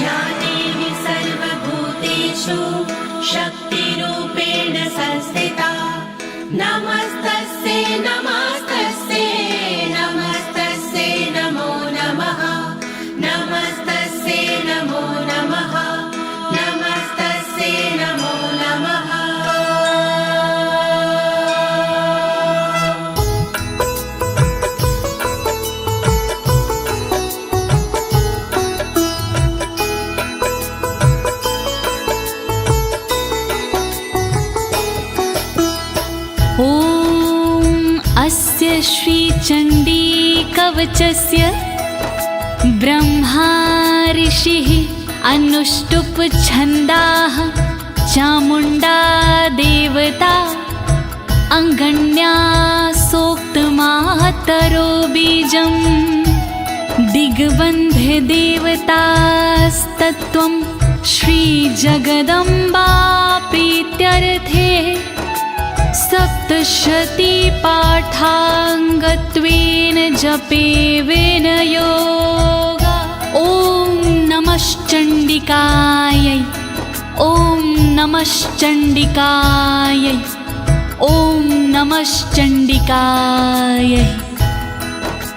या देवी सर्वभूतेषु शक्तिरूपेण संस्थिता नमस्तस्यै नमस्तस्यै नमस्तस्यै नमो नमः नमस्तस्यै नमो नमः नमस्तस्यै नमो नमः। अस्य श्रीचण्डी कवचस्य ब्रह्मा ऋषिः अनुष्टुप छन्दाः चामुण्डा देवता अङ्गण्या सोक्तमातरो बीजं दिग्बन्ध देवतास्तत्त्वं श्रीजगदम्बा प्रीत्यर्थे सप्तशती पाठाङ्गत्वेन जपे विनयोगा। ॐ नमश्चण्डिकायै ॐ नमश्चण्डिकायै ॐ नमश्चण्डिकायै।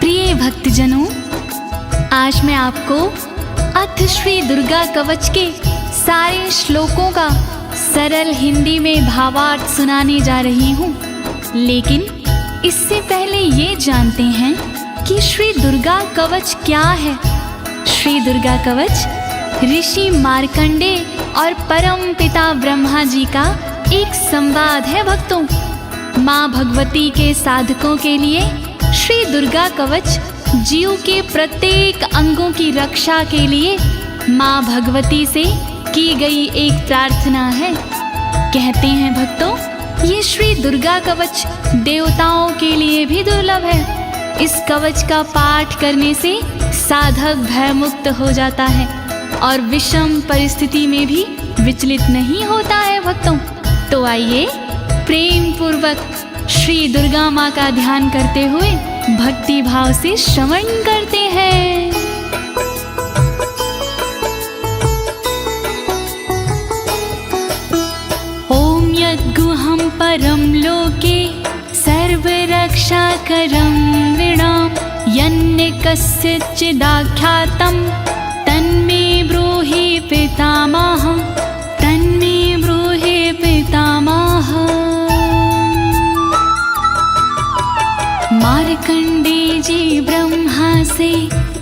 प्रिय भक्तजनों, आज मैं आपको अथ श्री दुर्गा कवच के सारे श्लोकों का सरल हिंदी में भावार्थ सुनाने जा रही हूँ। लेकिन इससे पहले ये जानते हैं कि श्री दुर्गा कवच क्या है। श्री दुर्गा कवच ऋषि मार्कंडे और परम पिता ब्रह्मा जी का एक संवाद है। भक्तों, माँ भगवती के साधकों के लिए श्री दुर्गा कवच जीव के प्रत्येक अंगों की रक्षा के लिए माँ भगवती से की गई एक प्रार्थना है। कहते हैं भक्तों, ये श्री दुर्गा कवच देवताओं के लिए भी दुर्लभ है। इस कवच का पाठ करने से साधक भयमुक्त हो जाता है और विषम परिस्थिति में भी विचलित नहीं होता है। भक्तों, तो आइए प्रेम पूर्वक श्री दुर्गा माँ का ध्यान करते हुए भक्ति भाव से श्रवण करते हैं। गुहं परम लोके सर्वरक्षाकरं नृणां यन्ने कस्यचिदाख्यातं तन्मे ब्रूहि पितामह तन्मे ब्रूहि पितामह। मार्कंडे जी ब्रह्मा से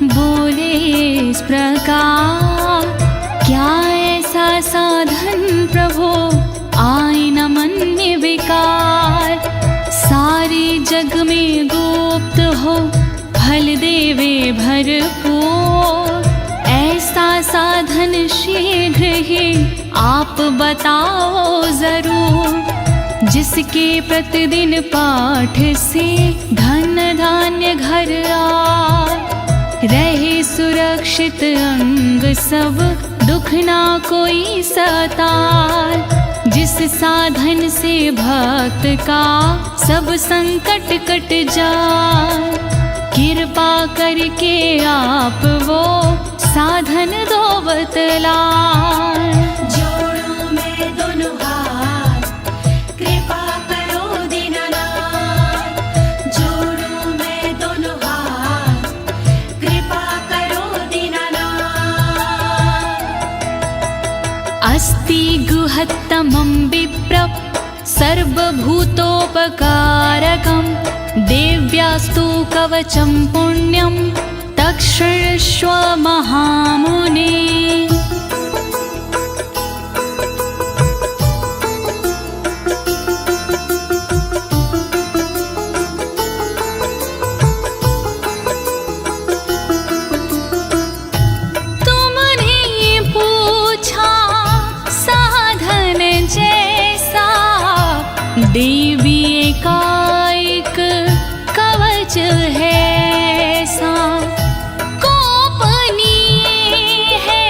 बोले इस प्रकार, क्या ऐसा साधन प्रभो आए न मन में विकार, सारे जग में गुप्त हो फल देवे भरपूर, ऐसा साधन शीघ्र ही आप बताओ जरूर, जिसके प्रतिदिन पाठ से धन धान्य घर आए, रहे सुरक्षित अंग सब दुख ना कोई सताए, जिस साधन से भक्त का सब संकट कट जाए, कृपा करके आप वो साधन दो बतलाए। जोड़ूं मैं दोनों हाथ, कृपा करो दीनानाथ। जोड़ूं मैं दोनों हाथ, कृपा करो दीनानाथ। अस्ति गुहत्तमं विप्र सर्वभूतोपकारकं देव्यास्तु कवचं पुण्यं तत्क्षृण्वस्व महामुने। देवी एकाएक कवच है सा, गोपनीय है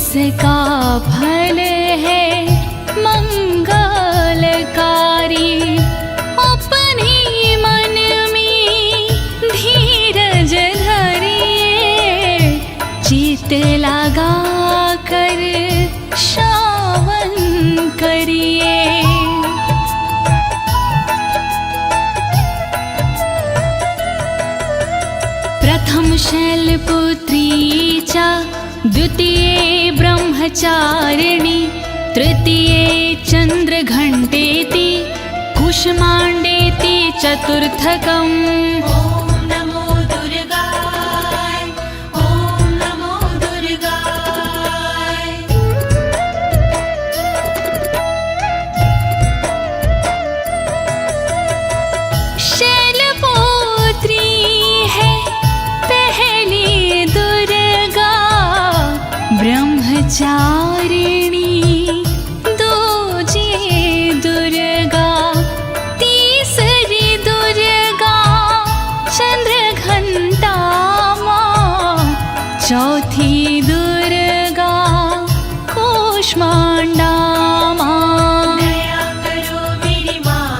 इसका फल है मंगलकारी। अपने मन में धीरज धरिए, चित लगा कर श्रवण करिए। प्रथम शैलपुत्री च द्वितीये ब्रह्मचारिणी, तृतीये चन्द्रघण्टेति, कुष्माण्डेति चतुर्थकम्। ॐ नमो दुर्गाय, ॐ नमो दुर्गाय। शैलपुत्री है पहली दुर्गा, ब्रह्मचारिणी दूजी दुर्गा, तीसरी दुर्गा चंद्रघंटा माँ, चौथी दुर्गा कूष्मांडा माँ। दया करो मेरी माँ,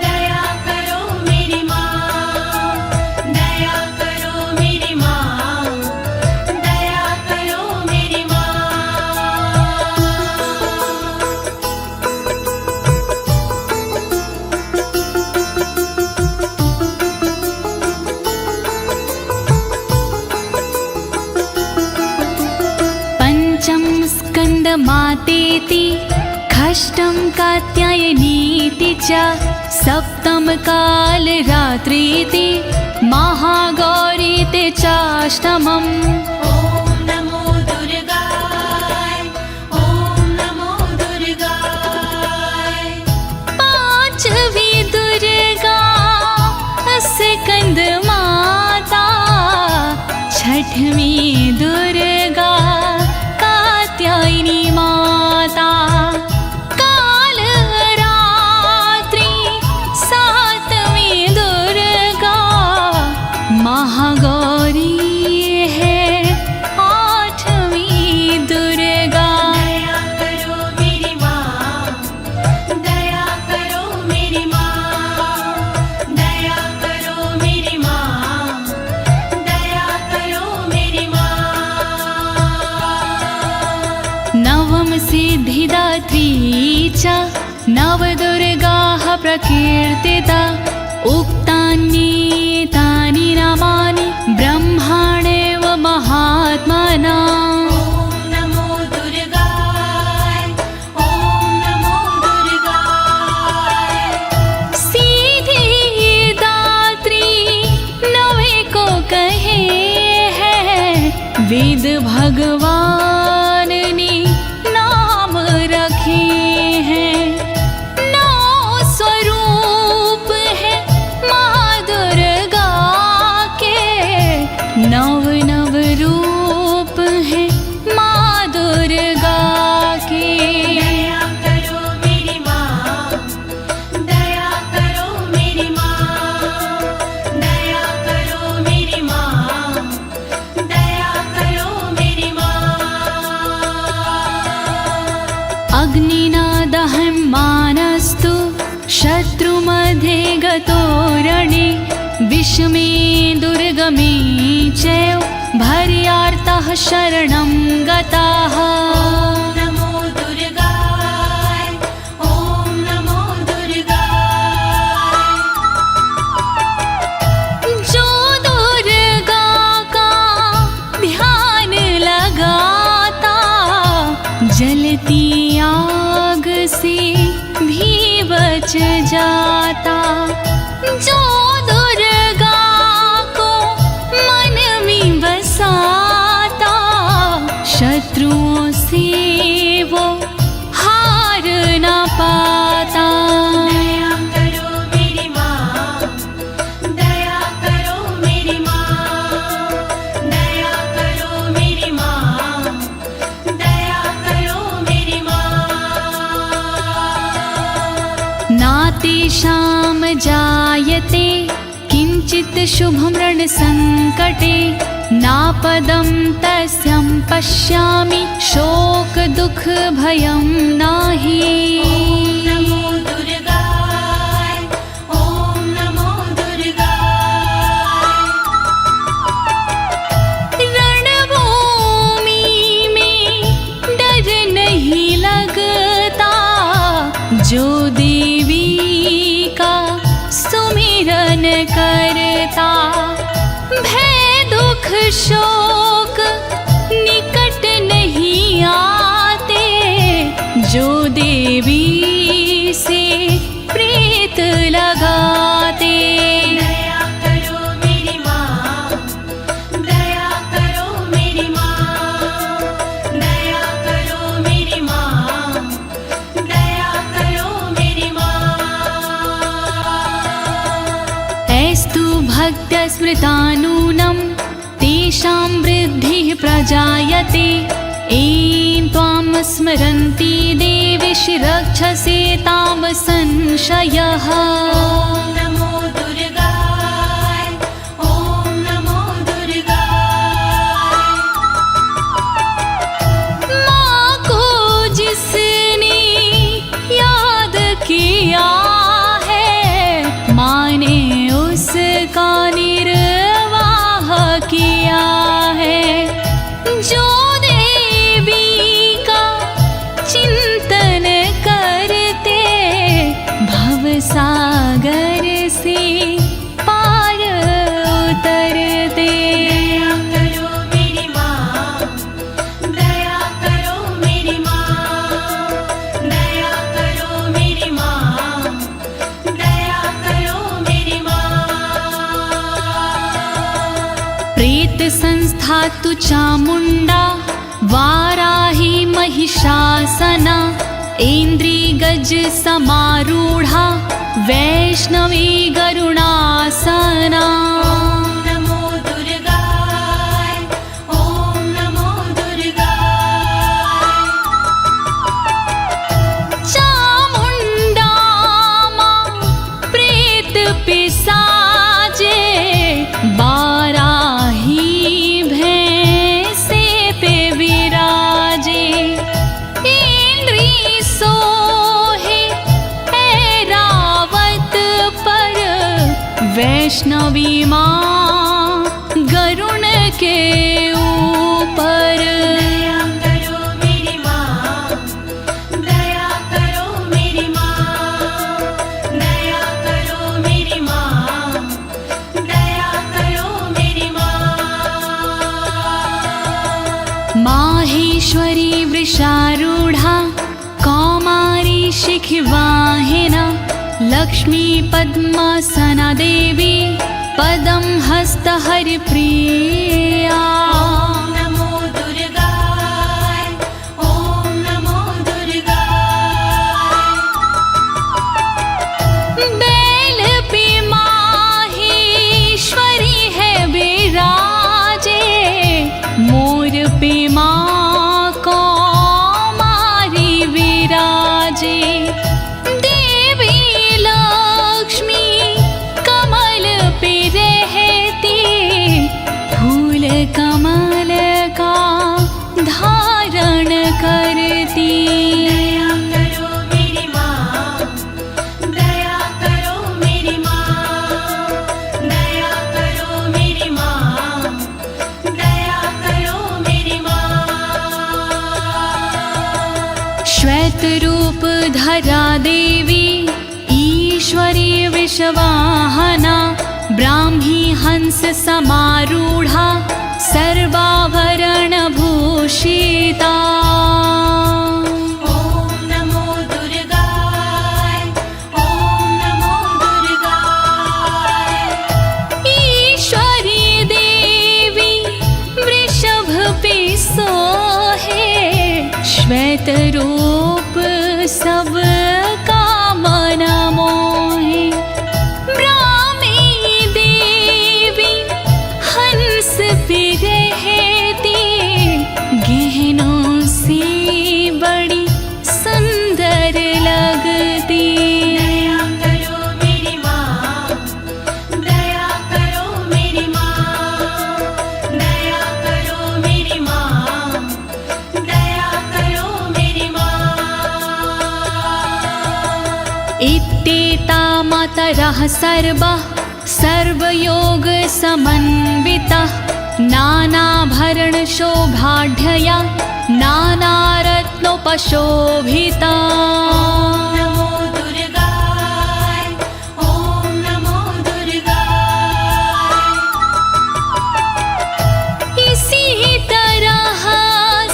दया करो मेरी माँ, दया करो मेरी माँ, दया करो मेरी माँ। पंचम स्कंद मातेति, षष्ठम कात्यायनीति च, सप्तम काल रात्रीति, महागौरीति चाष्टमम्। ॐ नमो दुर्गाय, ॐ नमो दुर्गाय। पांचवी दुर्गा स्कंद माता, छठवीं दुर्गा कात्यायनी माता, काल रात्रि सातवीं दुर्गा महागौरी है, आठवीं दुर्गा। दया करो मेरी माँ, दया करो मेरी माँ, दया करो मेरी माँ, दया करो मेरी माँ। नवम सिद्धिदात्री च, नवदुर्गाः प्रकीर्तिता, उक्तान्येतानि नामानि ब्रह्माणेव महात्मना। ॐ नमो दुर्गाय, ॐ नमो दुर्गाय। सिद्धिदात्री नवे को कहे हैं, वेद भगवान ने नाम रखे हैं। नौ स्वरूप है माँ दुर्गा के, नव नव रूप है माँ दुर्गा के। दया करो मेरी माँ, दया करो मेरी माँ, दया करो मेरी माँ, दया करो मेरी माँ। अग्निना दहन मानस्तु, शत्रुमध्ये गतो रणे, विषमे दुर्गमे चैव, भर्यार्तः शरणं गताः। ॐ नमो दुर्गाय, ॐ नमो दुर्गाय। जो दुर्गा का ध्यान लगाता, जलती आग से भी बच जाता। जो दुर्गा को मन में बसाता, शत्रुओं से वो हार ना पाता। दया करो मेरी माँ, दया करो मेरी माँ, दया करो मेरी माँ, दया करो मेरी माँ। नातेषां जायते किंचित शुभम रण संकटे, नापदं तस्यं पश्यामि शोक दुख भयं नाही। नमो दुर्गाय, ॐ नमो दुर्गाय। रणभूमि में डर नहीं लगता, जो देवी का सुमिरन करता। भय दुख शोक निकट नहीं आते, जो देवी से प्रीत लगाते। दया करो मेरी माँ, दया करो मेरी माँ, दया करो मेरी माँ, दया करो मेरी माँ। ऐस्तु भक्त स्मृतानूनं तेषां वृद्धिः प्रजायते। ऐं त्वां स्मरन्ति देवीशि रक्षसे तां संशयः। ॐ नमो दुर्गाय, ॐ नमो दुर्गाय। माँ को जिसने याद किया है, माँ ने उसका निर्वाह किया है। जो देवी का चिंतन करते, भवसागर से पार उतरते। दया करो मेरी माँ, दया करो मेरी माँ, दया करो मेरी माँ, दया करो मेरी माँ। प्रेत संस्था तु चामुंडा, वाराही महिषासना। ऐन्द्री गज समारूढ़ा, वैष्णवी गरुणासना। ॐ नमो दुर्गाय, ॐ नमो दुर्गाय। चामुंडा माँ प्रेत पिसाजे, बाराही भैंसे पे विराजे। इंद्री सोहे ऐरावत पर, वैष्णवी माँ गरुण के ऊपर। दया करो मेरी माँ, दया करो मेरी माँ, दया करो मेरी माँ, दया करो मेरी माँ। माहेश्वरी वृषारूढ़ा, कौमारी शिखिवाहिना। लक्ष्मी पद्मासना देवी, पदं हस्तहरिप्रिया। ॐ नमो दुर्गाय, ॐ नमो दुर्गाय। बैल पे माहेश्वरी है विराजे, मोर पे माँ कौमारी विराजे। देवी लक्ष्मी कमल पे रहती, फूल कमल का धारण करती। दया करो मेरी माँ, दया करो मेरी माँ, दया करो मेरी माँ, दया करो मेरी माँ। श्वेत रूप धरा देवी, ईश्वरी विश्ववाहना। ब्राह्मी हंस समारूढ़ा, सर्वाभरण भूषिता। ॐ नमो दुर्गाय, ॐ नमो दुर्गाय। ईश्वरी देवी वृषभ पे सोहे, श्वेत रूप सब का मन मोहे। ब्राह्मी देवी हंस पे रहती, गहनों से बड़ी सुंदर लगती। दया करो मेरी माँ, दया करो मेरी माँ, दया तरः सर्वः सर्वयोग समन्वितः नानाभरणशोभाढ्यया नानारत्नोपशोभिता। नमो दुर्गाय ॐ नमो दुर्गाय। इसी तरह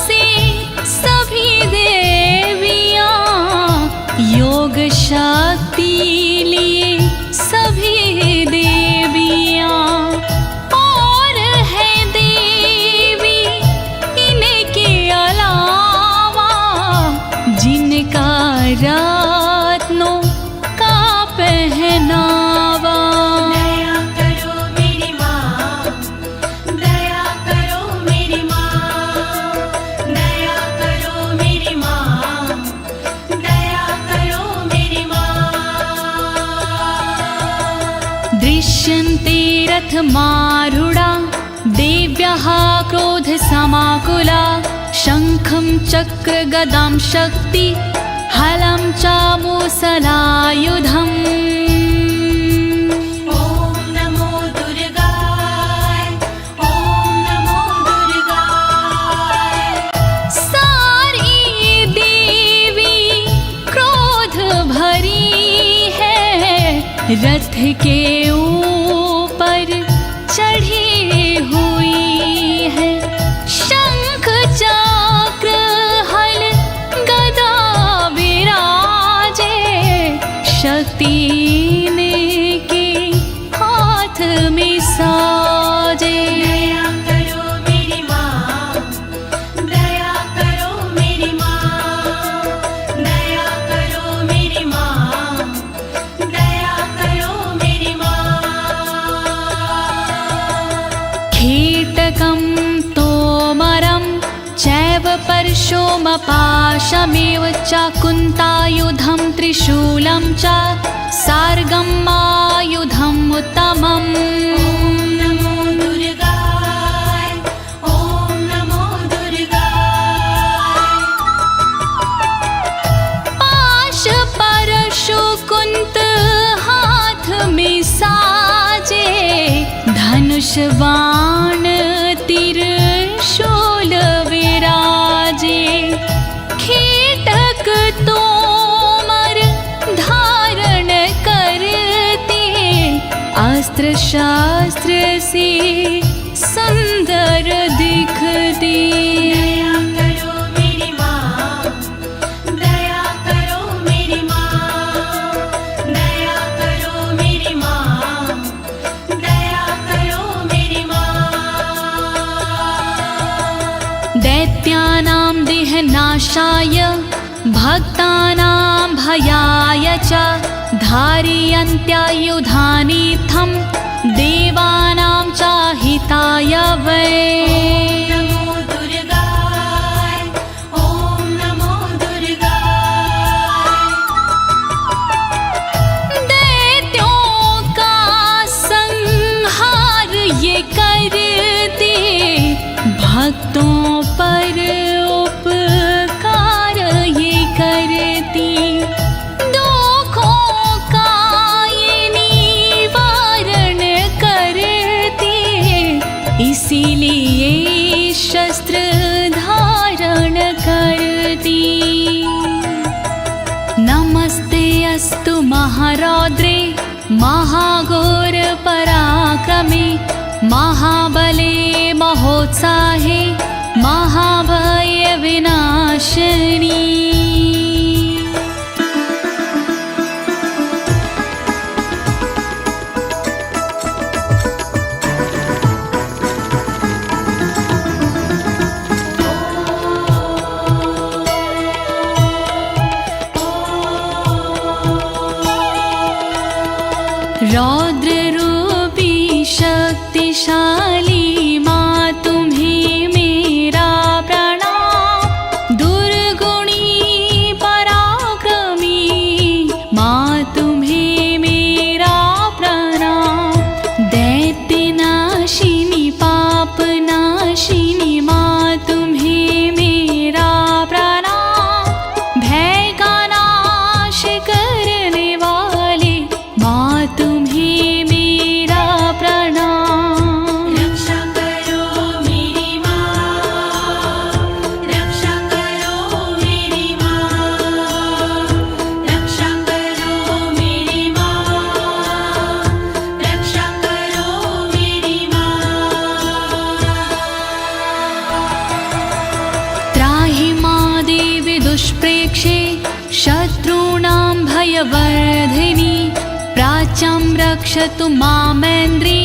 से सभी देवियां योग शक्ति लिए सभी देवियां और है देवी इनके अलावा जिनका रत्नों का पहनावा। दया करो मेरी माँ, दया करो मेरी माँ, दया करो मेरी माँ, दया करो मेरी माँ। दृश्यन्ते रथमारूढा देव्यः क्रोधसमाकुला शङ्खं चक्रगदां शक्ति हलं च मुसलायुधम्। ॐ नमो दुर्गाय ॐ नमो दुर्गाय। सारी देवी क्रोध भरी है रथ के ऊपर चढ़ी हुई है। शंख चक्र हल गदा विराजे शक्ति इनके हाथ में साजे। दया करो मेरी माँ, दया करो मेरी माँ, दया करो मेरी माँ, दया करो मेरी माँ। कीटकं तोमरं चैव परशुमपाशमेव चाकुन्तायुधं त्रिशूलं च सार्गमायुधम् उत्तमम्। नमो दुर्गाय ॐ नमो दुर्गाय। पाश परशु कुंत हाथ में साजे धनुष बाण त्रिशूल विराजे। कीटक तोमर धारण करते अस्त्र शास्त्र से सुंदर दिखते। दया करो मेरी माँ, दया करो मेरी माँ, दया करो मेरी माँ, दया करो मेरी माँ। दैत्यानां देहनाशाय भक्तानां भयाय च धारयन्त्यायुधानीत्थं देवानां च हिताय वै। नमो दुर्गाय ॐ नमो दुर्गाय। दैत्यों का संहार ये करते भक्तों पर उपकार ये करती। दुखों का ये निवारण करती इसीलिए शस्त्र धारण करती। नमस्ते अस्तु महारौद्रे महाघोर पराक्रमे महाबले महोत्साहे महाभय विनाशिनी। रौद्र रूपी शक्तिशाली माँ तुम्हें मेरा प्रणाम। दुर्गुणी पराक्रमी माँ तुम्हें मेरा प्रणाम। दैत्यनाशिनी पापनाशिनी माँ तुम्हें मेरा प्रणाम। भय का नाश करने वाले माँ संरक्षे शत्रूणां भयवर्धिनी प्राच्यां रक्षतु मामेन्द्री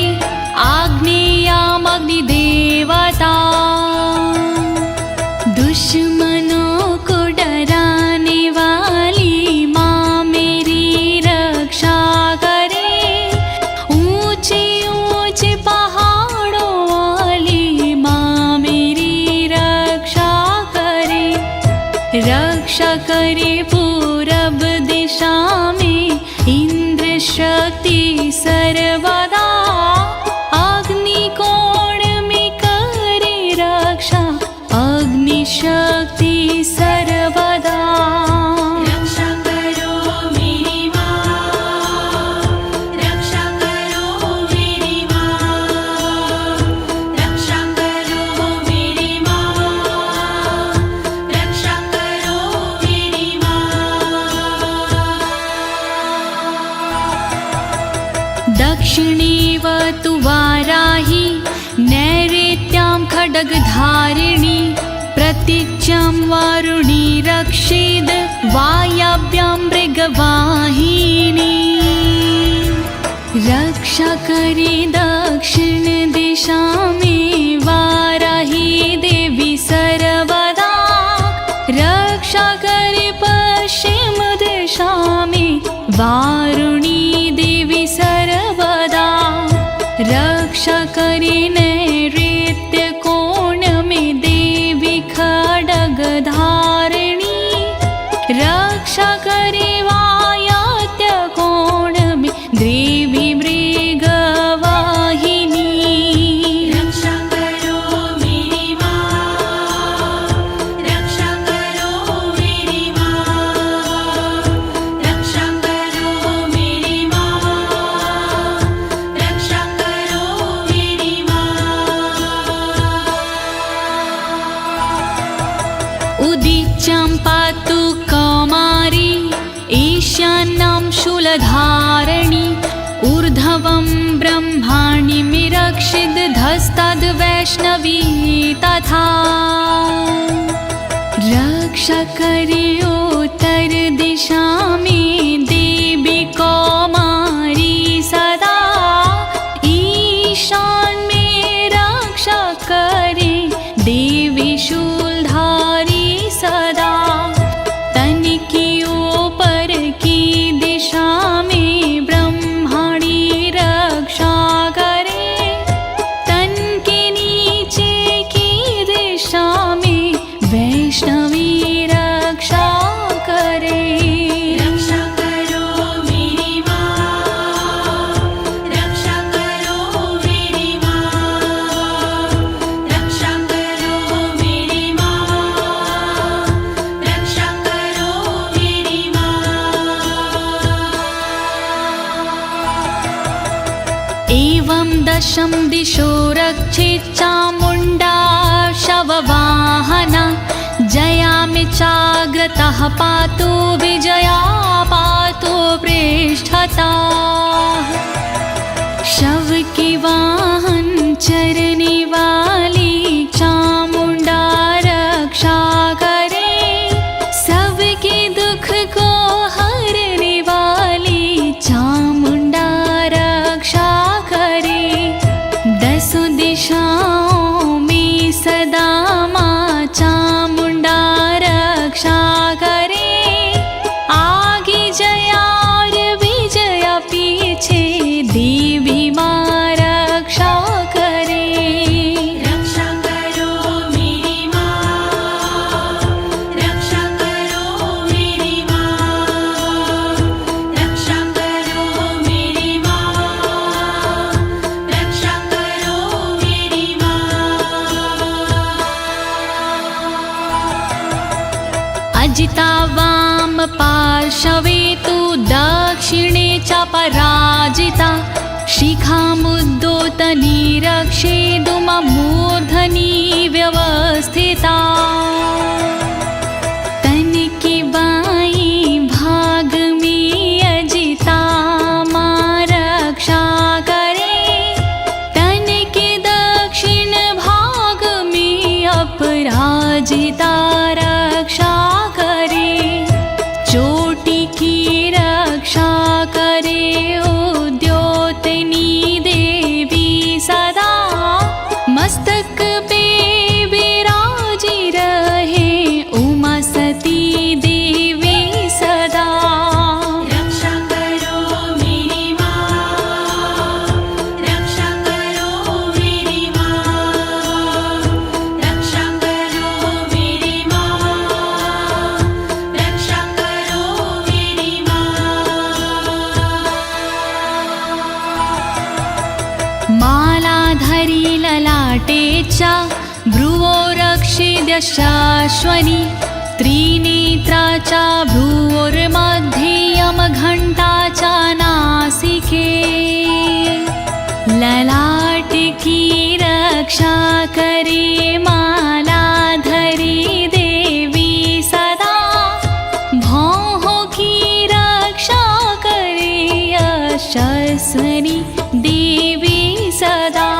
आग्नेयामग्निदेवता दुश्मनों को डराने वाली माँ मेरी रक्षा करे ऊंचे ऊंचे पहाड़ों वाली माँ मेरी रक्षा करे पूरब दिशा में इंद्र शक्ति सर्वदा अग्निकोण में करे रक्षा अग्नि शक्ति सर्वदा रक्षा करो मेरी माँ, रक्षा करो मेरी माँ, रक्षा करो मेरी माँ, रक्षा करो मेरी माँ। दक्षिणेवतु वाराही नैऋत्यां खड्गधारिणी प्रतीच्यां वारुणी रक्षेद् वायव्यां मृगवाहिनी रक्षा करे दक्षिण दिशा में वाराही देवी सर्वदा रक्षा करे पश्चिम दिशा में वारुणी देवी सर्वदा रक्षा करे नैऋत्य कोण में देवी खड्गधारिणी रक्षा करे वायव्य कोण में देवी मृगवाहिनी रक्षा करो मेरी माँ, रक्षा करो मेरी माँ, रक्षा करो मेरी माँ, रक्षा करो मेरी माँ। उदीच्यां पातु कौमारी ईशान्यां शूलधारिणी ऊर्ध्वं ब्रह्माण्डं रक्षिद् धस्ताद् वैष्णवी तथा रक्षा करे उत्तर दिशा में देवी कौमारी सदा ईशान में रक्षा करे देवी शूलधारी सदा तन की ऊपर की दिशा में ब्रह्माणी रक्षा करे तन के नीचे की दिशा में वैष्णवी रक्षा करे रक्षा करो मेरी माँ, रक्षा करो मेरी माँ, रक्षा करो मेरी माँ, रक्षा करो मेरी माँ। एवं दशम दिशो रक्षेत् चामुण्डा शववाहना जयामि चाग्रतः पातु विजया पातु पृष्ठता शव के वाहन चरने वाली चामुण्डा रक्षा करे सबके दुख को हरने वाली चामुण्डा रक्षा करे दसों दिशाओं में सदा माँ चामुण्डा रक्षा करे आगे जया और विजया पीछे देवी माँ रक्षा करे रक्षा करो मेरी माँ, रक्षा करो मेरी माँ, रक्षा करो मेरी माँ, रक्षा करो मेरी माँ। अजिता वाम पार्श्वे तु दक्षिणे च पराजिता शिखामुद्दोतनी रक्षेदुममूर्धनि व्यवस्थिता तन के बाईं भाग में अजिता माँ रक्षा करे तन के दक्षिण भाग में अपराजिता रक्षा करे धरी ललाटेचा भ्रुवो रक्षिद्यशाश्वनी त्रिनेत्राचा भ्रुवोर्मध्ये यमघण्टाचा नासिके ललाट की रक्षा करे माला धरी देवी सदा भौह की रक्षा करे यशस्विनी देवी सदा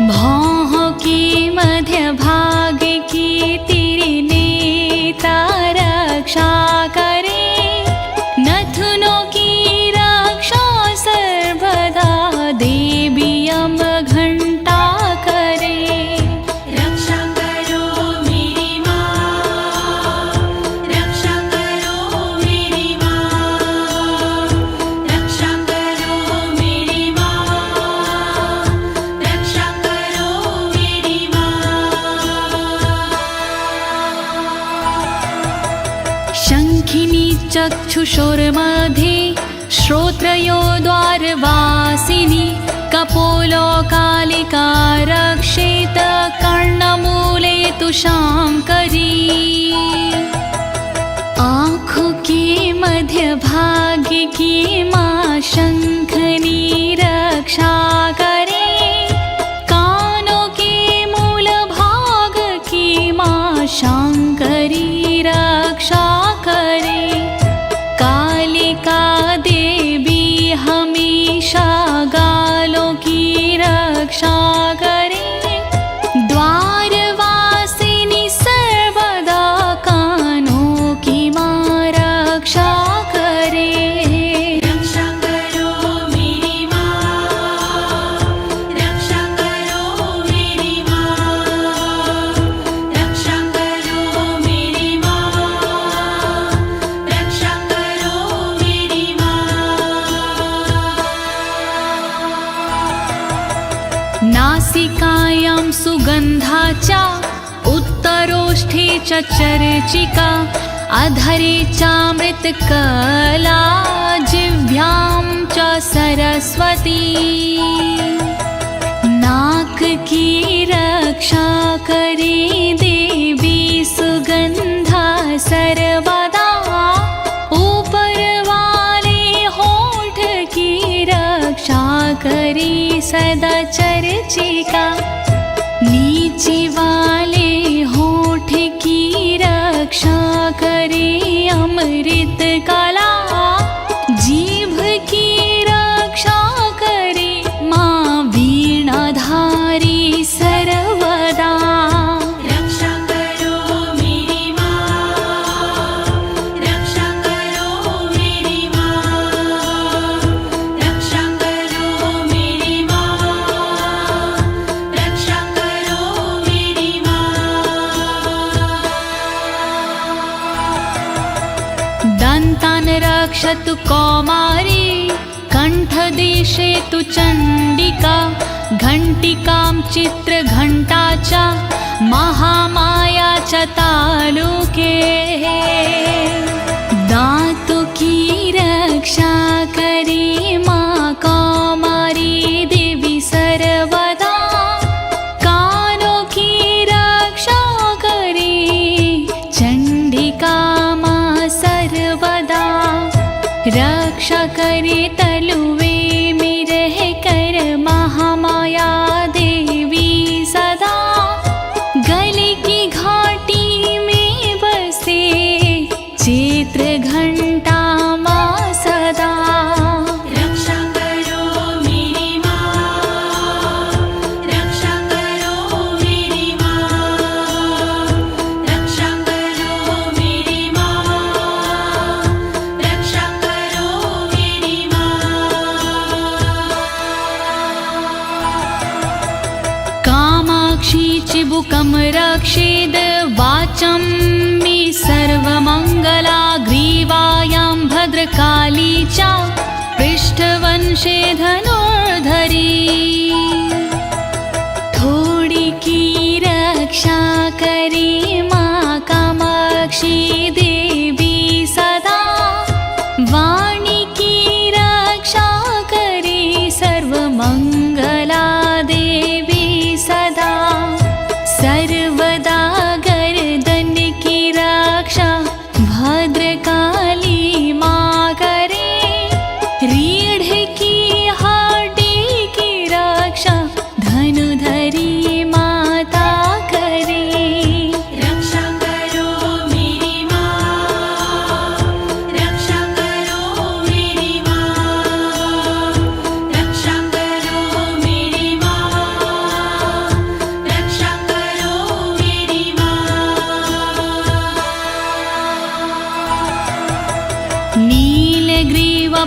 भौह की मध्य भाग की त्रिनेत्रा रक्षा करे नथुनों की रक्षा सर्वदा देवी यमघण्टा करे रक्षा करो मेरी माँ रक्षा करो मेरी माँ रक्षा करो मेरी माँ रक्षा करो मेरी माँ शङ्खिनी चक्षुषोर्मध्ये श्रोत्रयो द्वारवासिनी कपोलो कालिका रक्षेत कर्णमूले तु शाङ्करी आँखों के मध्य भाग की माँ शंखनी रक्षा करे कानों के मूल भाग की माँ शंकरी रक्षा करे कालिका देवी हमेशा गालों की रक्षा करे द्वारवासिनी सर्वदा कानों की माँ रक्षा करे रक्षा करो मेरी माँ रक्षा करो मेरी माँ रक्षा करो मेरी माँ रक्षा करो मेरी माँ नासिकायां सुगन्धाचा उत्तरोष्ठे च चर्चिका अधरे चामृतकला जिह्वां च सरस्वती नाक की रक्षा करे देवी सुगंधा सर्वदा ऊपर वाले होठ की रक्षा करे सदा चर्चिका नीचे वाले होठ की रक्षा करे अमृत कला जीभ की रक्षा करे माँ वीणाधारी सर्वदा रक्षा करो मेरी माँ रक्षा करो मेरी माँ रक्षा करो मेरी माँ रक्षा करो मेरी माँ दन्तान् रक्षतु कौमारी कण्ठदेशे तु चण्डिका घण्टिकां चित्रघण्टा च महामाया च तालुके दातु की रक्षा करे माँ कौमारी देवी सर्वदा कानों की रक्षा करे चण्डिका माँ सर्वदा रक्षा करे तलुवे में रह कर महामाया देवी सदा गले की घाटी में बसे चित्र घंटा माँ सदा रक्षा करो मेरी माँ रक्षा करो मेरी माँ रक्षा करो मेरी माँ रक्षा करो मेरी माँ कामाक्षी चिबुकं रक्षेद् वाचं मे सर्वमङ्गला ग्रीवायां भद्रकाली च पृष्ठवंशे धनुर्धरी थोड़ी की रक्षा करे माँ कामाक्षी देवी सदा वाणी की रक्षा करे सर्वमंगला देवी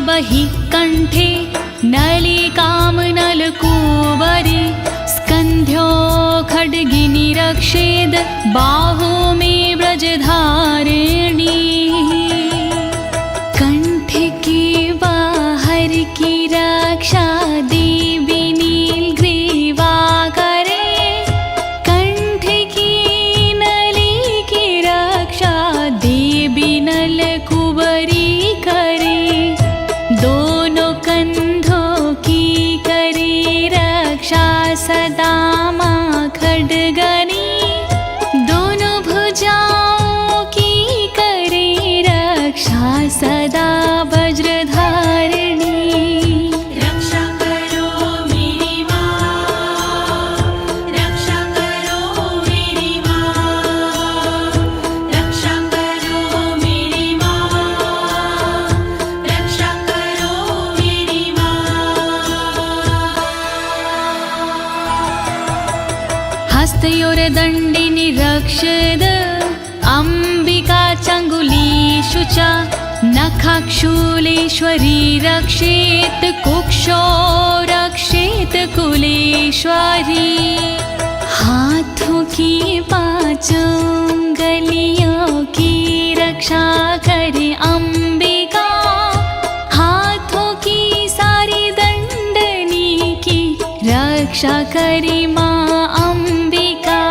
बहिः कण्ठे नलिकां नलकूबरे स्कन्ध्यो खड्गिनी रक्षेद् बाहु मे व्रजधारिणी कंठ के बाहर की रक्षा देवी नीलग्रीवा करे कंठ की नली की रक्षा देवी नलकुबरी करे दोनों कंधों की करे रक्षा सदा माँ खड्गनी दोनों भुजाओं की करे रक्षा सदा वज्रधारिणी रक्षा करो मेरी माँ रक्षा करो मेरी माँ रक्षा करो मेरी माँ रक्षा करो मेरी माँ हस्तयोर्दण्डिनि रक्षद अम्बिका चङ्गुलीषु च नखाक्षूलेश्वरी रक्षेत् कुक्षो रक्षेत् कुलेश्वरी हाथों की पांचों उंगलियों की रक्षा करे अम्बिका हाथों की सारी दंडनी की रक्षा करे माँ अम्बिका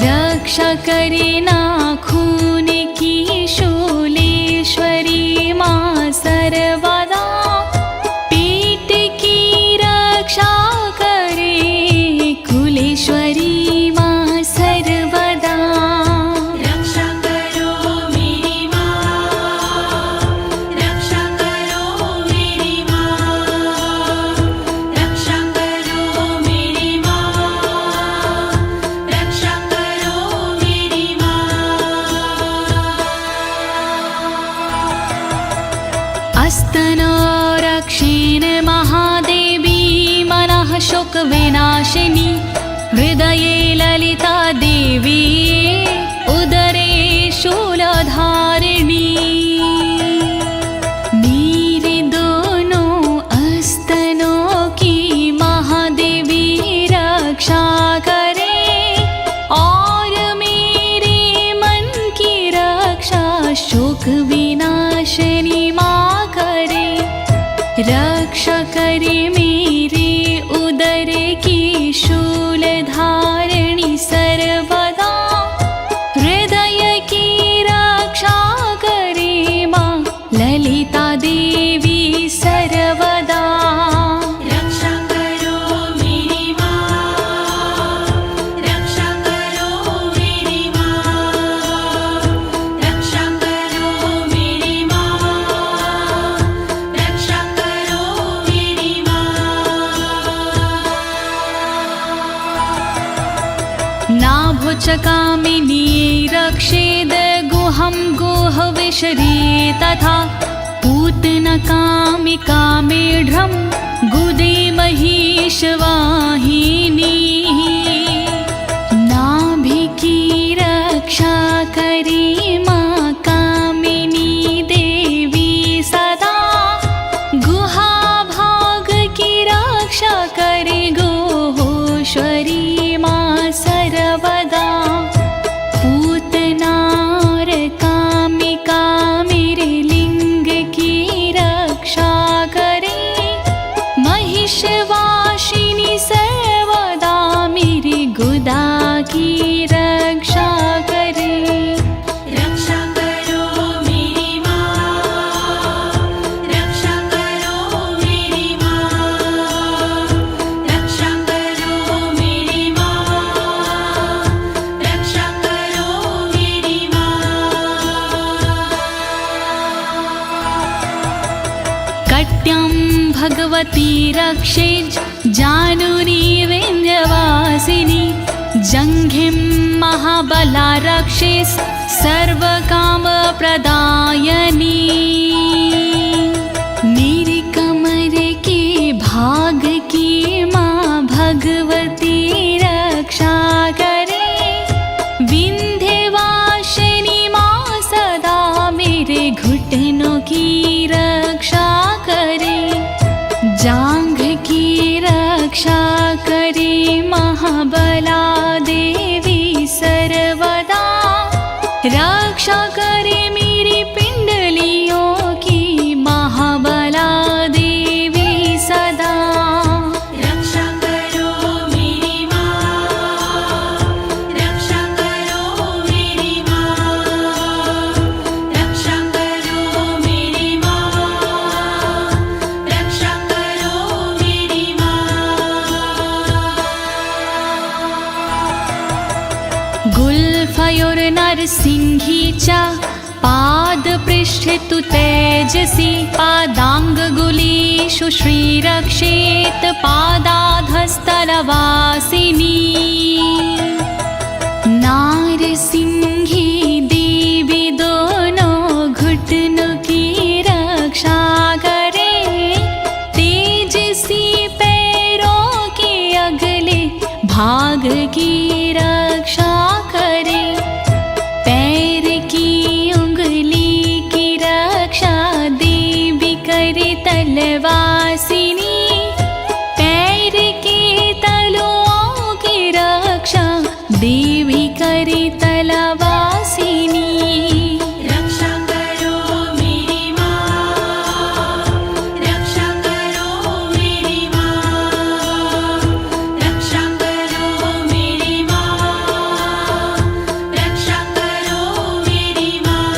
रक्षा करे नाखून की शूलेश्वरी माँ सर्वदा पेट की रक्षा करे कुलेश्वरी माँ सर्वदा रक्षा करो मेरी माँ रक्षा करो मेरी माँ रक्षा करो मेरी माँ रक्षा करो मेरी माँ अस्तनो रक्षेण महादेवी मनः शोकविनाशिनी हृदये ललिता देवी उदरे शूलधारिणी मेरे दोनों अस्तनों की महादेवी रक्षा करे और मेरे मन की रक्षा शोक विनाशिनी माँ करे रक्षा करे मेरे उदर की शूलधारिणी सर्वदा हृदय की रक्षा करे माँ ललिता देवी सर्वदा रक्षा करो मेरी माँ रक्षा करो मेरी माँ रक्षा करो मेरी माँ रक्षा करो मेरी माँ नाभुचकामिनी रक्षेद गुहं गुहविशरी तथा पूतनकामिका मेढ्रं गुदे महिषवाहिनी नाभि की रक्षा करे माँ कामिनी देवी सदा गुहा भाग की रक्षा करे गोहोश्वरी माँ सर्वदा पूतनार कामिका मेरे लिंग की रक्षा करे महिषवासिनी सर्वदा मेरी गुदा की रक्षा करे रक्षा करो मेरी माँ रक्षा करो मेरी माँ रक्षा करो मेरी माँ रक्षा करो मेरी माँ कट्यं भगवती रक्षेज जानुनी विन्ध्यवासिनी जङ्घिं महाबला रक्षेस् सर्वकामप्रदायिनी मेरे कमर के भाग की माँ भगवती रक्षा करे विन्ध्यवासिनी माँ सदा मेरे घुटनों की रक्षा महाबला देवी सर्वदा रक्षा करे मेरी पिंडलियों की महाबला देवी सदा रक्षा करो मेरी माँ, रक्षा करो मेरी माँ, रक्षा करो मेरी माँ, रक्षा करो मेरी माँ। गुल्फयोर नरसिंहीचा पादपृष्ठे तु तेजसि पादाङ्गुलीषु श्रीरक्षेत पादाधस्तलवासिनी नारसिंही देवी दोनों घुटनों की रक्षा करे तेजसी पैरों के अगले भाग की रक्षा करे पैर की उंगली की रक्षा देवी करे तलवासिनी पैर के तलुओं की रक्षा देवी करे तलवासिनी रक्षा करो मेरी माँ, रक्षा करो मेरी माँ, रक्षा करो मेरी माँ, रक्षा करो मेरी माँ।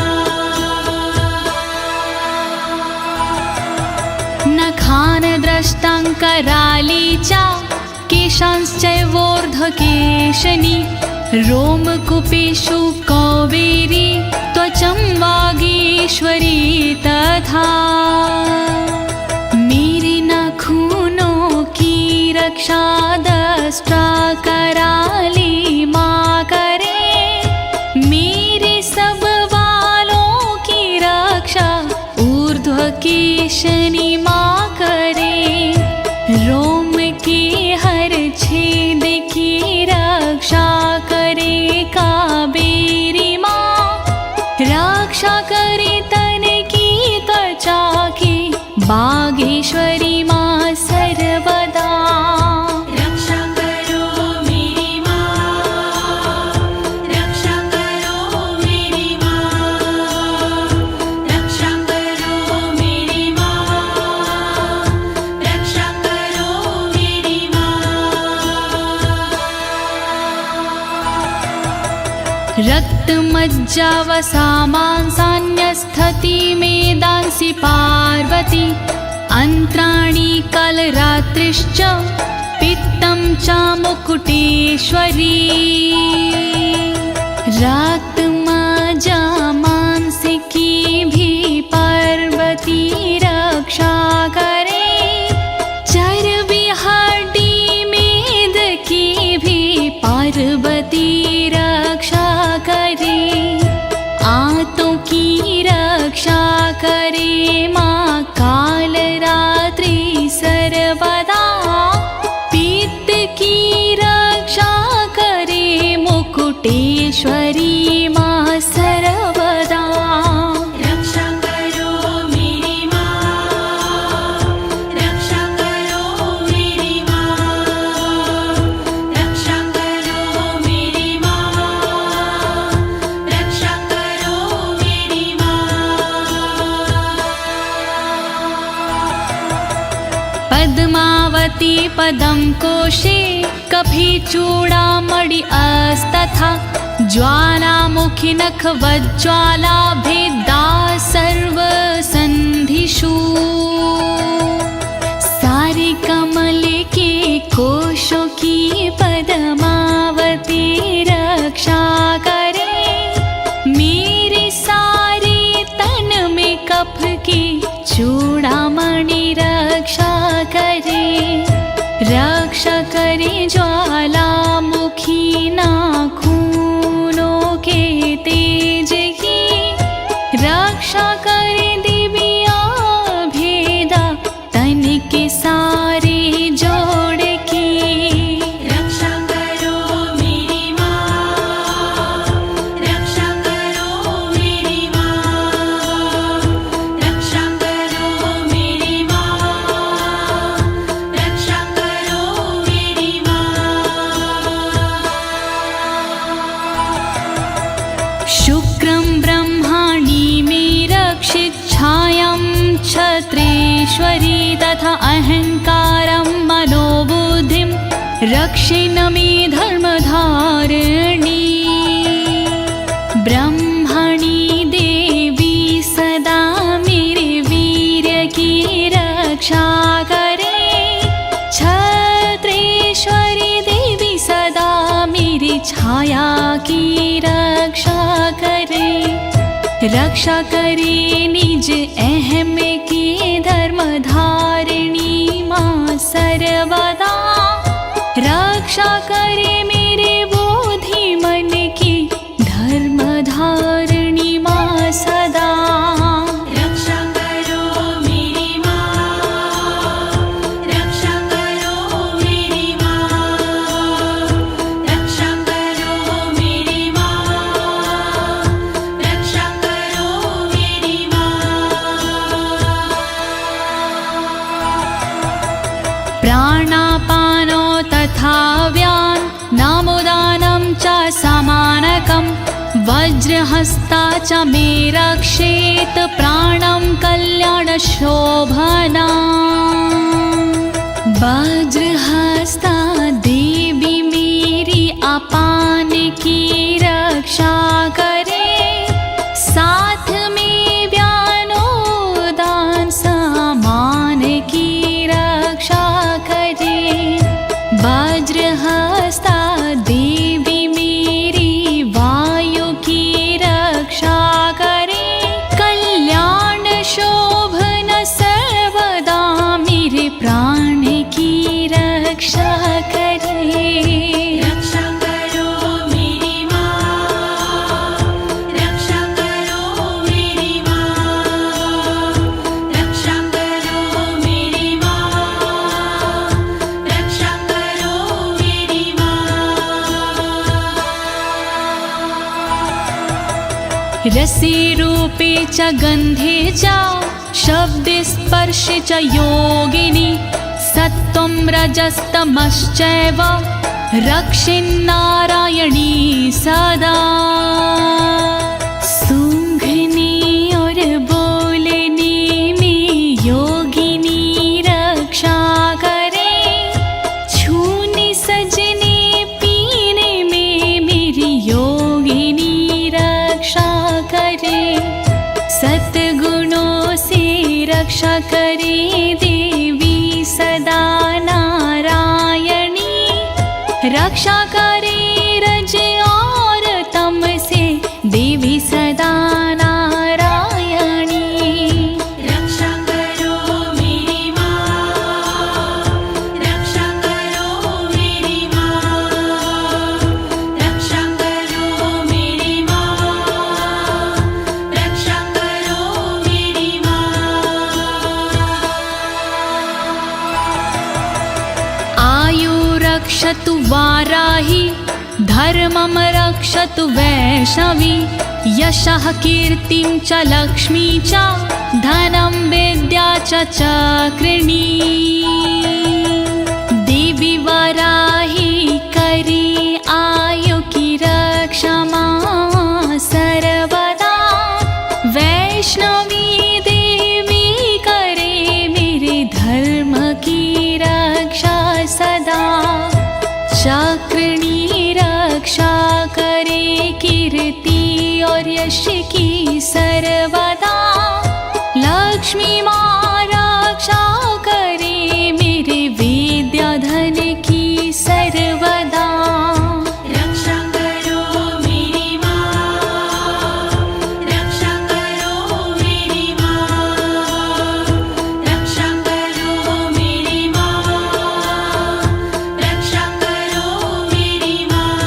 नखानद्रष्टाङ्करालीचा केशांश्चैवोर्ध्वकेशनी रोमकूपेषु कौबेरी त्वचं वागीश्वरी तथा मेरे नाखूनों की रक्षा दष्टा कराली माँ करे मेरे सब बालों की रक्षा ऊर्ध्वकेशनी माँ करे रोम के हर छेद की रक्षा करे काबेरी माँ रक्षा करे तन की त्वचा की बागेश्वरी माँ सर्वदा रक्षा करो मेरी माँ, रक्षा करो मेरी माँ, रक्षा करो मेरी माँ, रक्षा करो मेरी माँ। रक्तमज्जावसामांसान्यस्थति मेदांसि पार्वती अन्त्राणि कालरात्रिश्च पित्तं च मुकुटेश्वरी रक्तमज्जामांसिकी भी पार्वती रक्षा करे चर्बी हड्डी मेद की भी पार्वती रक्षा करे आंतों की रक्षा करे माँ काल रात्रि सर्वदा पित्त की रक्षा करे मुकुटेश्वरी माँ सर्वदा रक्षा करो मेरी माँ, रक्षा करो मेरी माँ, रक्षा करो मेरी माँ, रक्षा करो मेरी माँ। पद्मावती पदं कोशे कभी चूड़ामणि अस्तथा ज्वालामुखी नखवज्ज्वाला भेदा सर्वसन्धिषु सारे कमल के कोशों की पद्मावती रक्षा करे मेरे सारे तन में कफ की चूड़ामणि रक्षा करे रक्षा करे ज्वालामुखी नाखूनों के तेज की रक्षा करे दिव्या भेदा तन के सारे जोड़ की रक्षा करो मेरी माँ, रक्षा करो मेरी माँ, रक्षा करो मेरी माँ, रक्षा करो मेरी माँ। कामेश्वरी तथा अहंकारं मनोबुद्धिं रक्षिणमि धर्मधारिणी ब्रह्मणि देवी सदा मेरे वीर्य की रक्षा करे छत्रेश्वरी देवी सदा मेरी छाया की रक्षा करे निज अहम की धर्मधारिणी माँ सर्वदा रक्षा करे मेरे बोधि मन की धर्मधारिणी माँ सदा रक्षा करो मेरी माँ, रक्षा करो मेरी माँ, रक्षा करो मेरी माँ, रक्षा करो मेरी माँ। प्राणापानो तथा व्यान नामोदानं च समानकं वज्रहस्ता च मे रक्षेत् प्राणं कल्याणशोभना वज्रहस्ता देवी मेरी अपान की रक्षा करे साथ में व्यानोदान सामान की रक्षा करे वज्रहस्ता देवी मेरी वायु की रक्षा करे कल्याण शोभन सर्वदा मेरे प्राण की रक्षा करे रक्षा करो मेरी माँ, रक्षा करो मेरी माँ, रक्षा करो मेरी माँ, रक्षा करो मेरी माँ। रसे रूपे च गन्धे च शब्दे स्पर्शे च योगिनी सत्त्वं रजस्तमश्चैव रक्षिन्नारायणी सदा सूंघने और बोलने में योगिनी रक्षा करे छूने सजने पीने में मेरी योगिनी रक्षा करे सद्गुणों से रक्षा करे देवी सदा नारायणी रक्षा करे रज और तम से देवी सदा नारायणी रक्षा करो मेरी माँ, रक्षा करो मेरी माँ, रक्षा करो मेरी माँ, रक्षा करो मेरी माँ। आयु रक्षतु वाराहि धर्मं रक्षतु वैष्णवी यशः कीर्तिं च लक्ष्मी च धनं विद्या च चक्रिणी देवी वाराहि करी आयु की रक्षा मां सर्वदा वैष्णवी देवी करे मेरे धर्म की रक्षा सदा चक्रिणी रक्षा करे कीर्ति और यश की सर्वदा लक्ष्मी माँ रक्षा करे मेरे विद्या धन की सर्वदा रक्षा करो मेरी माँ, रक्षा करो मेरी माँ, रक्षा करो मेरी माँ, रक्षा करो मेरी माँ।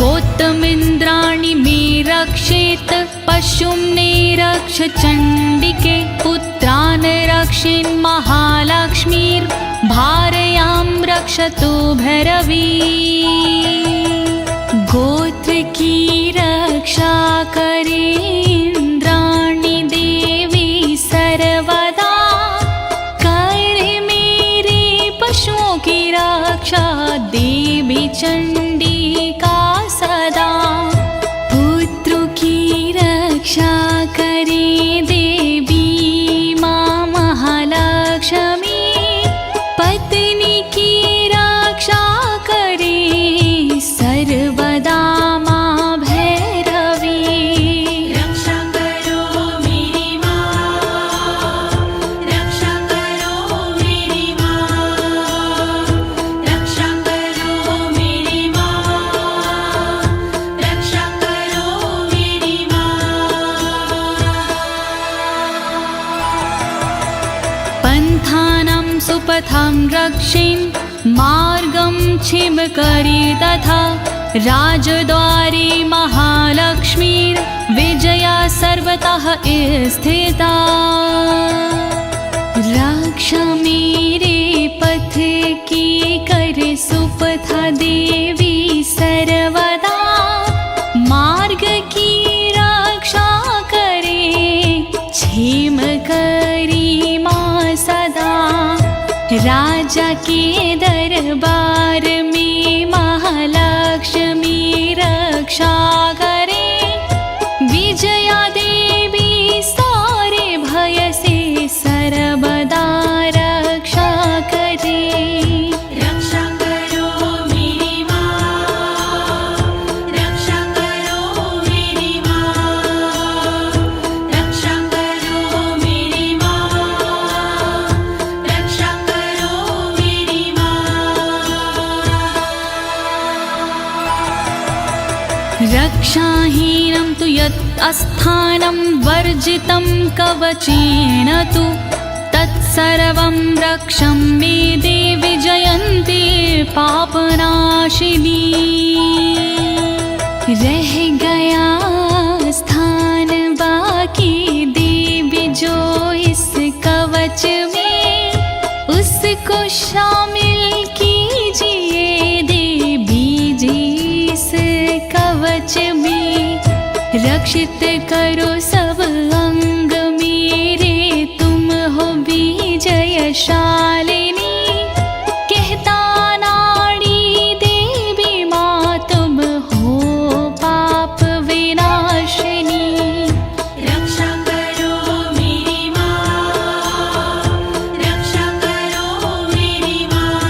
गौतमिन्द्राणि मे रक्षेत् पशुं निरक्ष चण्डिके पुत्रान् रक्षेन् महालक्ष्मीर्भार्यां रक्षतु भैरवी गोत्र की रक्षा करे इंद्राणी देवी सर्वदा करे मेरे पशुओं की रक्षा देवी चंडिका सदा पुत्रों की रक्षा सुपथं रक्षेन् मार्गं छिमकरी तथा राजद्वारे महालक्ष्मीर्विजया सर्वतः स्थिता। रक्षा मेरे पथ की कर सुपथा देवी सर्वदा, मार्ग की रक्षा करे क्षेम करी माँ सदा। राजा के दरबार में महालक्ष्मी रक्षा करे, विजया देवी सारे भय से सर्वदा रक्षा करे। रक्षा करो मेरी माँ, रक्षा करो मेरी माँ, रक्षा करो मेरी माँ, रक्षा करो मेरी माँ। रक्षाहीनं तु यत् अस्थानं वर्जितं कवचेन तु, तत्सर्वं रक्षं मे देवि जयन्ती पापनाशिनी। रह गया स्थान बाकी देवी जो इस कवच में, उसको शामिल कीजिए देवी जी इस कवच में। रक्षित करो सब अंग मेरे, तुम हो विजयशालिनी। कहता नाड़ी देवी माँ तुम हो पाप विनाशिनी। रक्षा करो मेरी माँ, रक्षा करो मेरी माँ,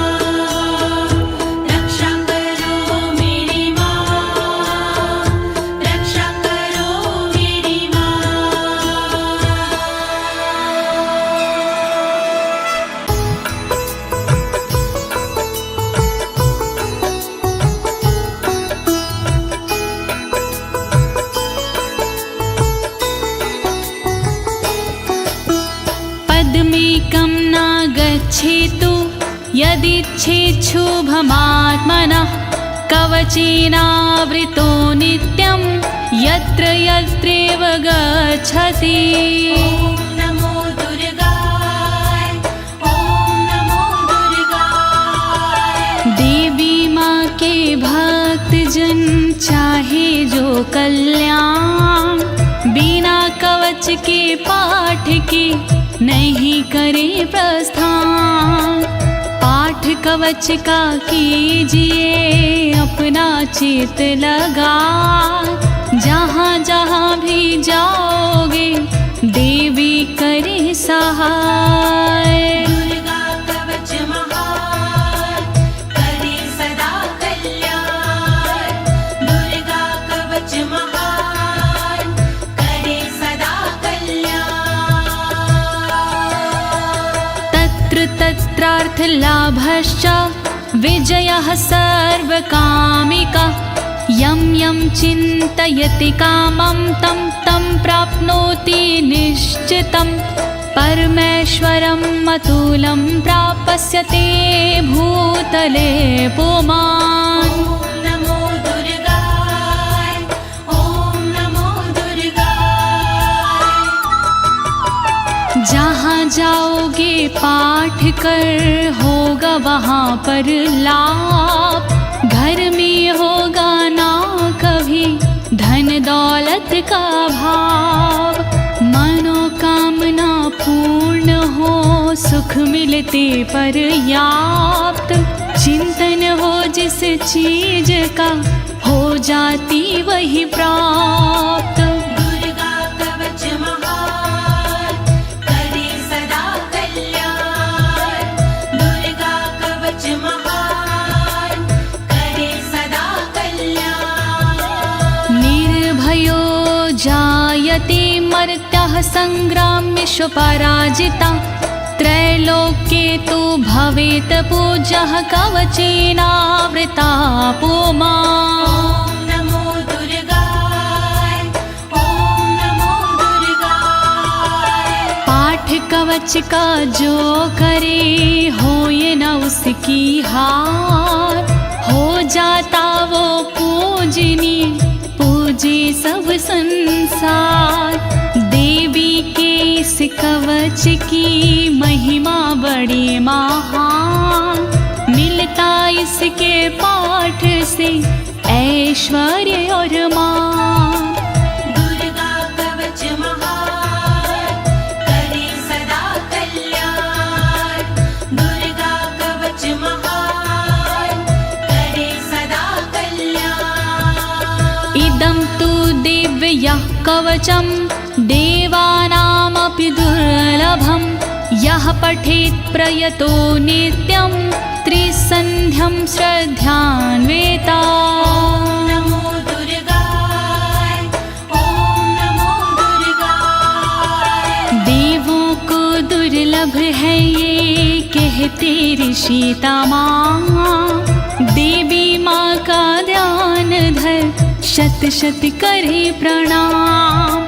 रक्षा करो मेरी माँ, रक्षा करो मेरी माँ। पद्मेकं न गच्छेतु यदिच्छेच्छुभमात्मनः, कवचेनावृतो नित्यं यत्र यत्रैव गच्छति। ॐ नमो दुर्गाय, ॐ नमो दुर्गाय। देवी माँ के भक्त जन चाहे जो कल्याण, बिना कवच के पाठ के नहीं करे प्रस्थान। पाठ कवच का कीजिए अपना चित लगा, जहाँ जहाँ भी जाओगे देवी करे सहाय। दुर्गा कवच महान, करे सदा कल्याण। दुर्गा कवच महान, करे सदा कल्याण। तत्र तत्रार्थलाभश्च विजयः सर्वकामिका। यं यं चिन्तयति कामं तं तं प्राप्नोति निश्चितं। परमेश्वरम् अतुलं प्राप्स्यते भूतले पुमान्। ॐ नमो दुर्गाय, ॐ नमो दुर्गाय। जहाँ जाओगे पाठ कर होगा वहाँ पर लाभ। घर में होगा ना कभी धन दौलत का भाव। मनोकामना पूर्ण हो सुख मिलते पर्याप्त। चिंतन हो जिस चीज का हो जाती वही प्राप्त। दुर्गा कवच महान, करे सदा कल्याण। दुर्गा कवच महान, करे सदा कल्याण। निर्भयो जायते मर्त्यः संग्रामेषु पराजिता। त्रैलोक्ये तु भवेत् पूज्यः कवचेनावृता पुमान्। ॐ नमो दुर्गाय, ॐ नमो दुर्गाय। पाठ कवच का जो करे हो जिसकी हार हो जाता वो पूजनी, पूजे सब संसार। देवी के इस कवच की महिमा बड़ी महान, मिलता इसके पाठ से ऐश्वर्य और मान। दुर्गा कवच महान, करे सदा कल्याण। दुर्गा कवच महान, करे सदा कल्याण। इदं तु दिव्यः कवचं देवानामपि दुर्लभं, यः पठेत् प्रयतो नित्यं त्रिसन्ध्यं श्रद्धान्विता। नमो दुर्गाय, ओम नमो दुर्गाय। देवों को दुर्लभ है ये कहते ऋषि तमाम, देवी माँ का ध्यान धर शत शत करे प्रणाम।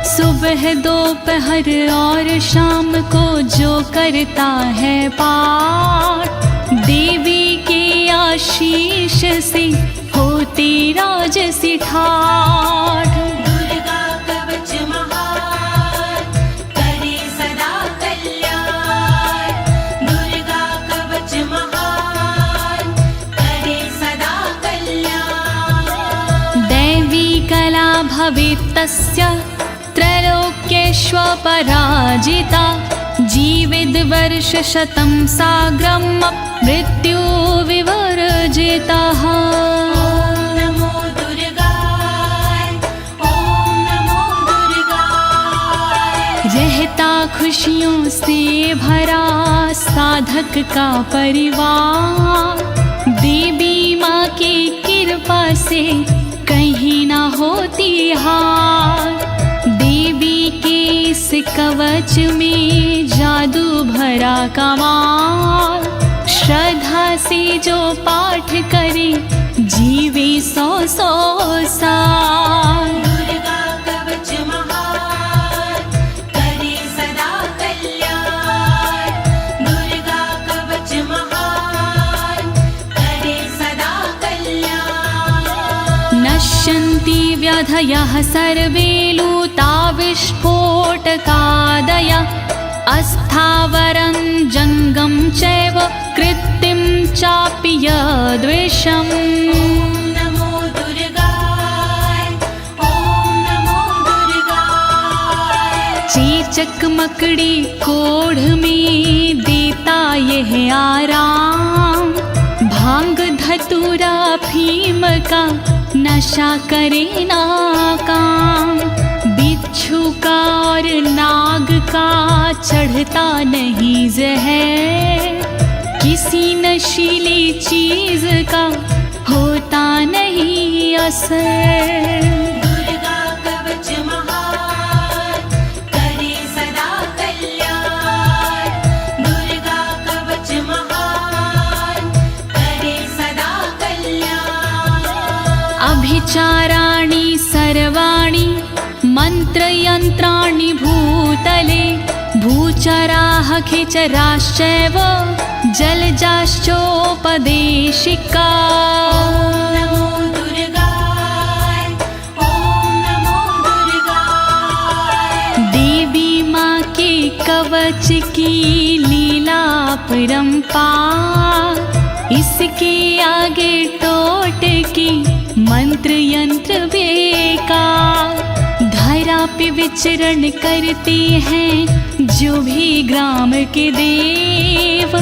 सुबह दोपहर और शाम को जो करता है पाठ, देवी के आशीष से होती राजसी ठाठ। दुर्गा कवच महान, करे सदा कल्याण। दुर्गा कवच महान, करे सदा कल्याण। दैवी कला भवेत् तस्य त्रैलोक्येष्वपराजिता, जीवेद् वर्षशतं साग्रं मृत्यु विवर्जितः। नमो दुर्गाय, ओम नमो दुर्गाय। रहता खुशियों से भरा साधक का परिवार, देवी माँ की कृपा से कहीं ना होती हार। देवी के इस कवच में जादू भरा कमाल, श्रद्धा से जो पाठ करे जीवे 100 साल। दुर्गा कवच महान, करे सदा कल्याण। दुर्गा कवच महान, करे सदा कल्याण। नश्यन्ति व्याधयः सर्वे लूता विस्फोटकादयः, अस्थावरं जङ्गं चैव कृत्तिं चापि यद्विषम्। नमो दुर्गाय, ओम नमो दुर्गाय। चेचक मकड़ी कोढ़ में देता यह आराम, भांग धतूरा भीम का नशा करे ना काम। बिच्छू का और नाग का चढ़ता नहीं जहर, किसी नशीली चीज का होता नहीं असर। दुर्गा कवच महान, करे सदा कल्याण। दुर्गा कवच महान, करे सदा कल्याण। अभिचाराणि सर्वाणि मंत्रयंत्राणि भूतले, भूचराः खेचराश्चैव जलजाश्चोपदेशिका। नमो दुर्गाय, ओम नमो दुर्गाय। देवी माँ के कवच की लीला परंपार, इसके आगे टोट की मंत्र यंत्र बेकार। धरा पे विचरण करते हैं जो भी ग्राम के देव,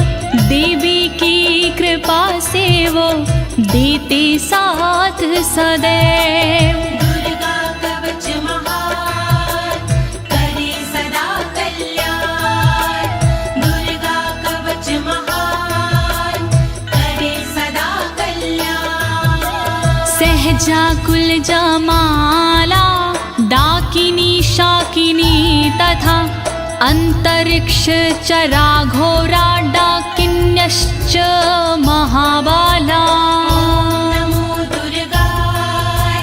देवी की कृपा से वो देते साथ सदैव। दुर्गा कवच महान, करे सदा कल्याण। दुर्गा कवच महान, करे सदा कल्याण। सहजा कुलजा माला, डाकिनी शाकिनी तथा अंतरिक्ष चरा घोरा, डाकिन्यश्च महाबाला। नमो दुर्गाय,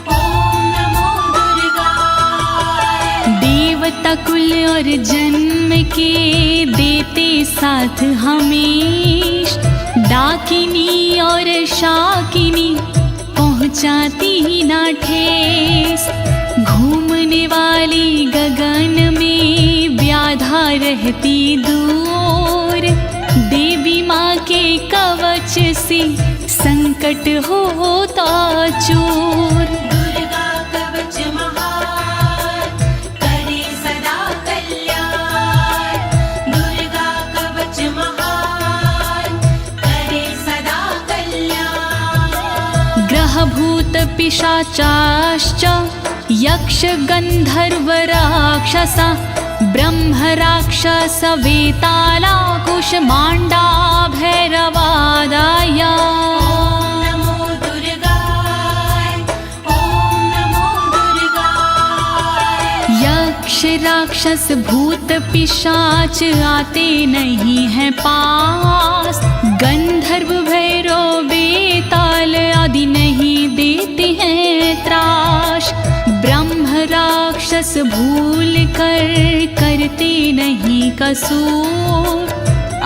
ओम नमो दुर्गाय। देवता कुल और जन्म के देते साथ हमेश, डाकिनी और शाकिनी पहुँचाती ना ठेस। घूमने वाली गगन में व्याधा रहती दूर। देवी माँ के कवच से संकट होता चूर। दुर्गा कवच महान करे सदा कल्याण। दुर्गा कवच महान करे सदा कल्याण। ग्रह भूत पिशाचाश्च यक्ष गंधर्व राक्षसा ब्रह्म राक्षस वेताला कुष्मांडा भैरवादाय। ओम नमो दुर्गाय ओम नमो दुर्गाय। यक्ष राक्षस भूत पिशाच आते नहीं हैं पास। गंधर्व भैरव बेताल आदि नहीं देते हैं त्रास। ब्रह्म राक्षस भूल कर करते नहीं कसूर।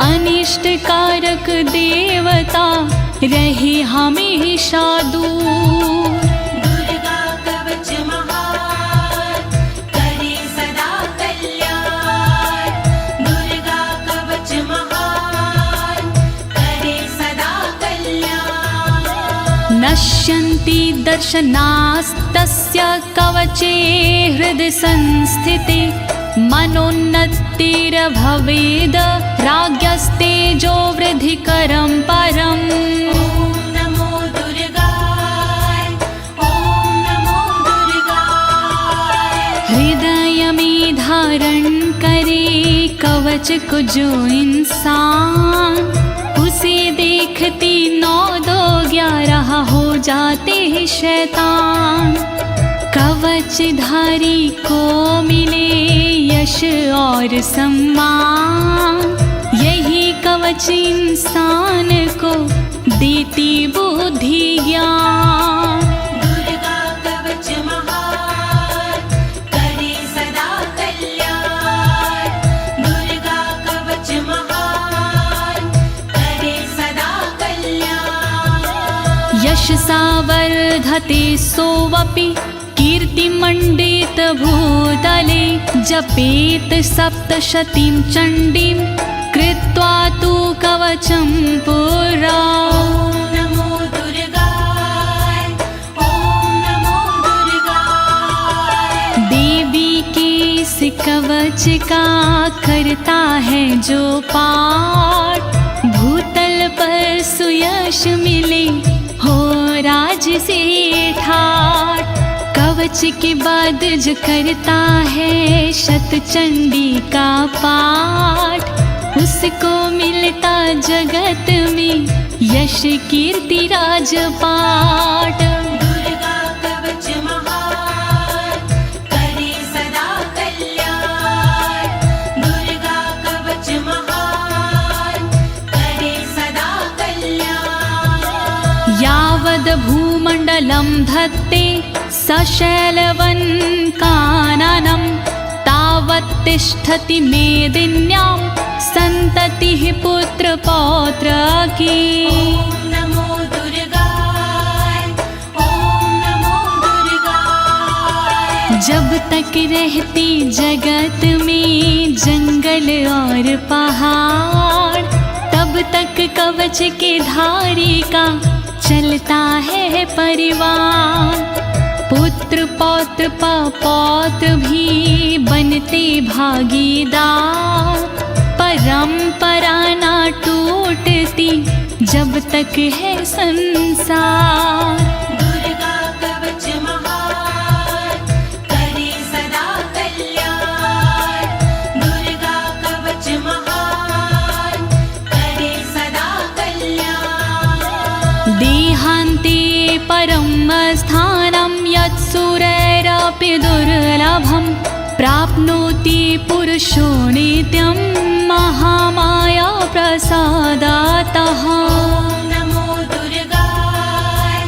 अनिष्ट कारक देवता रहे हमेशा दूर। दुर्गा कवच महान करे सदा कल्याण। दुर्गा कवच महान करे सदा कल्याण। नश्यन्ति दर्शनास्तस्य कवचे हृदि संस्थिते। मनोन्नतिर्भवेद् राज्ञस्तेजो वृद्धिकरं परम्। ओम नमो दुर्गाय ओम नमो दुर्गाय। हृदय में धारण करे कवच को जो इंसान, उसे देखती 9 2 11 हो जाते हैं शैतान। कवचधारी को मिले यश और सम्मान। यही कवच इंसान को देती बुद्धि ज्ञान। दुर्गा कवच महान करे सदा कल्याण। दुर्गा कवच महान करे सदा कल्याण। यशसा वर्धते सोऽपि कीर्तिमण्डित भूतले। जपेत सप्तशतीं चण्डीं कृत्वा तु कवचं पुरा। ओम नमो दुर्गाय ओम नमो दुर्गाय। देवी के इस कवच का करता है जो पाठ, भूतल पर सुयश मिले हो राज से ठाठ। कवच के बाद जो करता है शतचंडी का पाठ, उसको मिलता जगत में यश कीर्ति राजपाट। दुर्गा कवच महान करे सदा कल्याण। दुर्गा कवच महान करे सदा कल्याण। यावद् भूमण्डलं धत्ते सशैलवन् काननं, तावत् तिष्ठति मेदिन्यां सन्ततिः पुत्र पौत्र की। ओम नमो दुर्गाय ओम नमो दुर्गाय। जब तक रहती जगत में जंगल और पहाड़, तब तक कवच के धारी का चलता है परिवार। पुत्र पौत्र पौत्र भी बनते भागीदार। परंपरा ना टूटती जब तक है संसार। दुर्गा कवच महान करे सदा कल्याण। दुर्गा कवच महान करे सदा कल्याण। देहान्ते परम स्थानं यत्सुरैरपि दुर्लभं, प्राप्नोति पुरुषो नित्यं महामाया प्रसादातः। ओम नमो दुर्गाय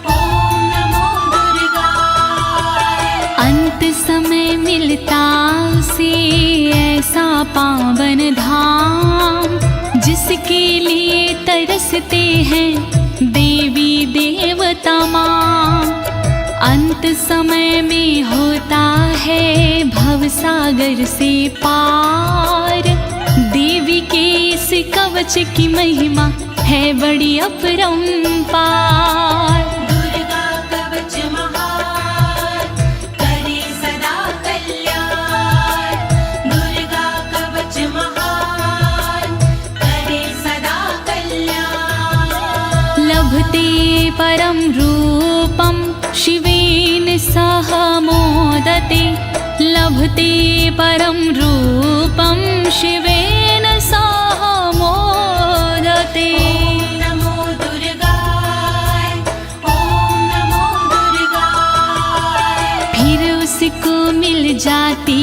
ओम नमो दुर्गाय। अंत समय मिलता उसे ऐसा पावन धाम, जिसके के लिए तरसते हैं देवी देवता माँ। अंत समय में होता है भवसागर से पार। देवी के इस कवच की महिमा है बड़ी अपरंपार। दुर्गा कवच महान करे सदा कल्याण। दुर्गा कवच महान करे सदा कल्याण। लभते परम रूपम शिवेन सह मोदते। लभते परम रूपम शिवेन सह मोदते। ॐ नमो दुर्गाय ॐ नमो दुर्गाय। फिर उसको मिल जाती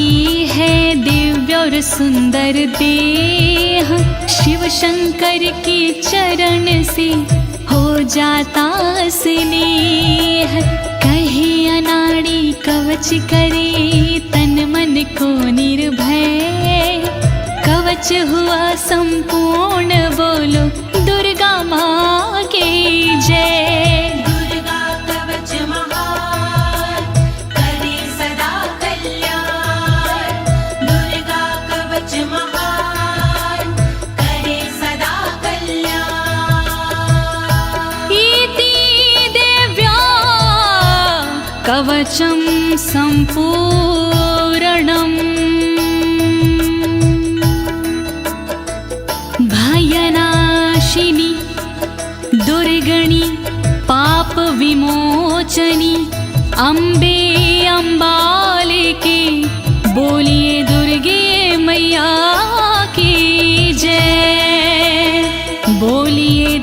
है दिव्य और सुंदर देह। शिव शंकर के चरण से हो जाता स्नेह। कहे अनाड़ी कवच करे तन मन को निर्भय। कवच हुआ संपूर्ण बोलो दुर्गा माँ की जय। दुर्गा कवच महान करे सदा कल्याण। दुर्गा कवच महान करे सदा कल्याण। इति देव्या कवचं सम्पूर्णम्। भयनाशिनी दुर्गणि पाप विमोचनी अम्बे अम्बालिके। बोलिए दुर्गे मैया की जय। बोलिए